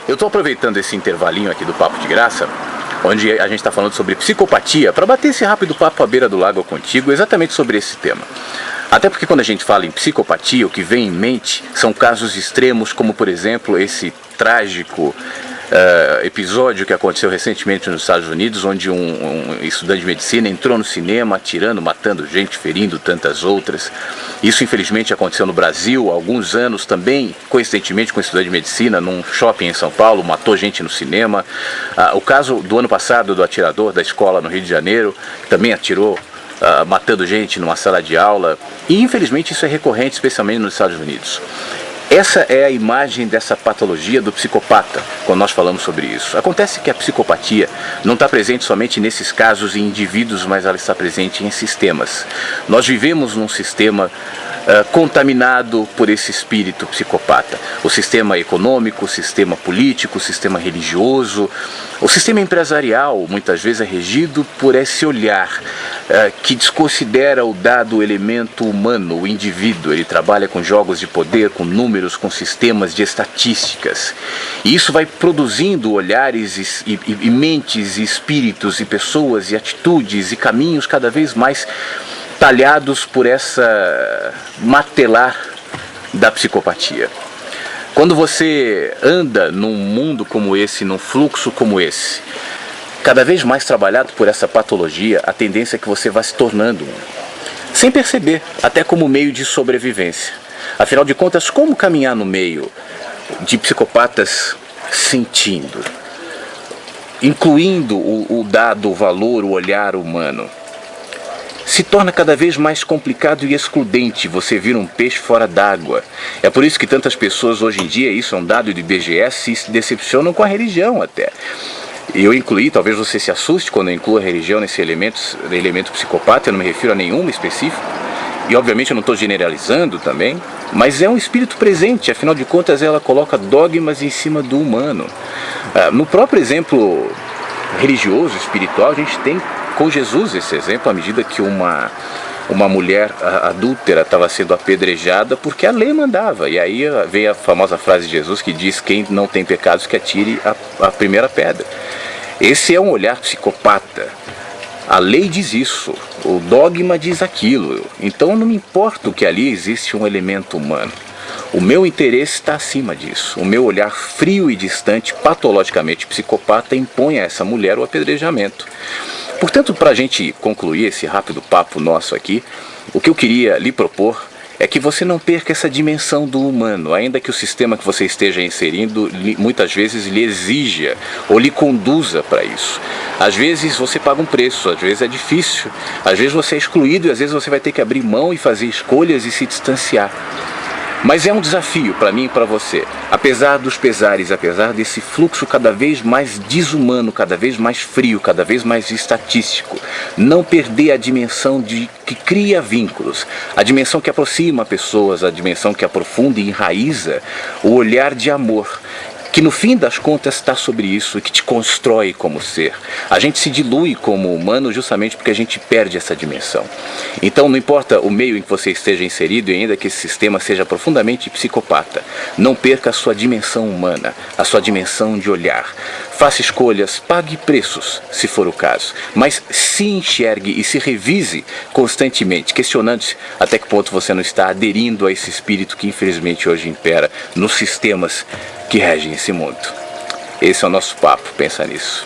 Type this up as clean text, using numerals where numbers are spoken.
Eu estou aproveitando esse intervalinho aqui do Papo de Graça, onde a gente está falando sobre psicopatia, para bater esse rápido papo à beira do lago contigo, exatamente sobre esse tema. Até porque quando a gente fala em psicopatia, o que vem em mente são casos extremos, como por exemplo esse trágico episódio que aconteceu recentemente nos Estados Unidos, onde um estudante de medicina entrou no cinema atirando, matando gente, ferindo tantas outras. Isso infelizmente aconteceu no Brasil há alguns anos também, coincidentemente com um estudante de medicina num shopping em São Paulo, matou gente no cinema. O caso do ano passado do atirador da escola no Rio de Janeiro, que também atirou, matando gente numa sala de aula, e infelizmente isso é recorrente, especialmente nos Estados Unidos. Essa é a imagem dessa patologia do psicopata, quando nós falamos sobre isso. Acontece que a psicopatia não está presente somente nesses casos em indivíduos, mas ela está presente em sistemas. Nós vivemos num sistema contaminado por esse espírito psicopata. O sistema econômico, o sistema político, o sistema religioso, o sistema empresarial muitas vezes é regido por esse olhar que desconsidera o dado elemento humano, o indivíduo. Ele trabalha com jogos de poder, com números, com sistemas de estatísticas. E isso vai produzindo olhares e mentes e espíritos e pessoas e atitudes e caminhos cada vez mais talhados por essa matelar da psicopatia. Quando você anda num mundo como esse, num fluxo como esse, cada vez mais trabalhado por essa patologia, a tendência é que você vá se tornando um, sem perceber, até como meio de sobrevivência. Afinal de contas, como caminhar no meio de psicopatas sentindo, incluindo o dado, o valor, o olhar humano? Se torna cada vez mais complicado e excludente, você vira um peixe fora d'água. É por isso que tantas pessoas hoje em dia, isso é um dado do IBGE, se decepcionam com a religião até. Eu incluí, talvez você se assuste quando eu incluo a religião nesse elemento psicopata, eu não me refiro a nenhuma específico. E obviamente eu não estou generalizando também, mas é um espírito presente, afinal de contas ela coloca dogmas em cima do humano. No próprio exemplo religioso, espiritual, a gente tem com Jesus esse exemplo, à medida que uma mulher adúltera estava sendo apedrejada porque a lei mandava. E aí veio a famosa frase de Jesus que diz: quem não tem pecados que atire a primeira pedra. Esse é um olhar psicopata. A lei diz isso, o dogma diz aquilo. Então não me importa que ali existe um elemento humano. O meu interesse está acima disso. O meu olhar frio e distante, patologicamente psicopata, impõe a essa mulher o apedrejamento. Portanto, para a gente concluir esse rápido papo nosso aqui, o que eu queria lhe propor é que você não perca essa dimensão do humano, ainda que o sistema que você esteja inserindo muitas vezes lhe exija ou lhe conduza para isso. Às vezes você paga um preço, às vezes é difícil, às vezes você é excluído e às vezes você vai ter que abrir mão e fazer escolhas e se distanciar. Mas é um desafio para mim e para você, apesar dos pesares, apesar desse fluxo cada vez mais desumano, cada vez mais frio, cada vez mais estatístico, não perder a dimensão que cria vínculos, a dimensão que aproxima pessoas, a dimensão que aprofunda e enraiza o olhar de amor, que no fim das contas está sobre isso e que te constrói como ser. A gente se dilui como humano justamente porque a gente perde essa dimensão. Então não importa o meio em que você esteja inserido, e ainda que esse sistema seja profundamente psicopata, não perca a sua dimensão humana, a sua dimensão de olhar. Faça escolhas, pague preços, se for o caso, mas se enxergue e se revise constantemente, questionando-se até que ponto você não está aderindo a esse espírito que infelizmente hoje impera nos sistemas que regem esse mundo. Esse é o nosso papo, pensa nisso.